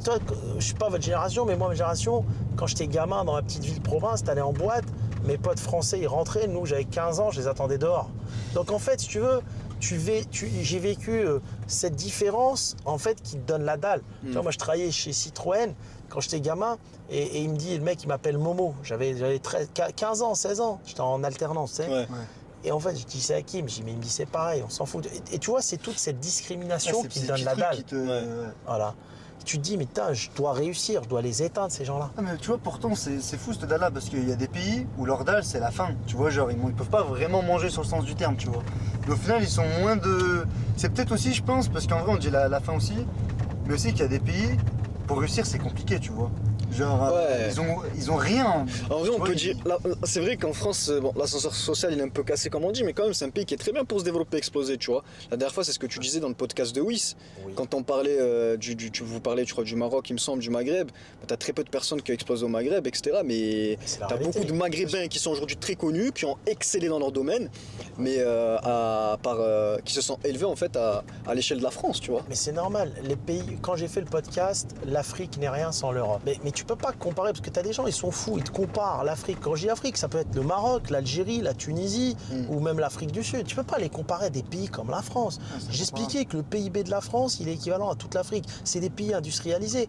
toi, je suis pas votre génération, mais moi, ma génération, quand j'étais gamin dans ma petite ville de province, t'allais en boîte, mes potes français, ils rentraient, nous, j'avais 15 ans, je les attendais dehors. Donc en fait, si tu veux, j'ai vécu cette différence, en fait, qui te donne la dalle. Tu vois, moi, je travaillais chez Citroën quand j'étais gamin, et il me dit, le mec, il m'appelle Momo. J'avais 15 ans, 16 ans, j'étais en alternance, tu sais. Ouais. Et en fait, je dis c'est à qui? Mais il me dit c'est pareil, on s'en fout. Et tu vois, c'est toute cette discrimination qui te donne la dalle. Voilà. Tu te dis, mais putain, je dois réussir, je dois les éteindre, ces gens-là. Ah, mais tu vois, pourtant, c'est fou cette dalle-là, parce qu'il y a des pays où leur dalle, c'est la faim. Tu vois, genre, ils peuvent pas vraiment manger sur le sens du terme, tu vois. Mais au final, ils sont moins de... C'est peut-être aussi, je pense, parce qu'en vrai, on dit la faim aussi, mais aussi qu'il y a des pays, pour réussir, c'est compliqué, tu vois. Genre, Ouais. ils ont rien. En vrai, Tu on vois, peut dire. C'est vrai qu'en France, bon, l'ascenseur social il est un peu cassé comme on dit, mais quand même, c'est un pays qui est très bien pour se développer, exploser, tu vois. La dernière fois, c'est ce que tu disais dans le podcast de Wiss. Oui. Quand on parlait, vous parlez, je crois, du Maroc, il me semble, du Maghreb. T'as très peu de personnes qui ont explosé au Maghreb, etc. Mais c'est la t'as réalité. beaucoup de Maghrébins qui sont aujourd'hui très connus, qui ont excellé dans leur domaine, mais qui se sont élevés en fait à l'échelle de la France, tu vois. Mais c'est normal, les pays, quand j'ai fait le podcast, l'Afrique n'est rien sans l'Europe. Mais tu peux pas comparer, parce que tu as des gens, ils sont fous, ils te comparent l'Afrique. Quand je dis Afrique, ça peut être le Maroc, l'Algérie, la Tunisie, ou même l'Afrique du Sud. Tu peux pas les comparer à des pays comme la France. J'expliquais que le PIB de la France, il est équivalent à toute l'Afrique. C'est des pays industrialisés.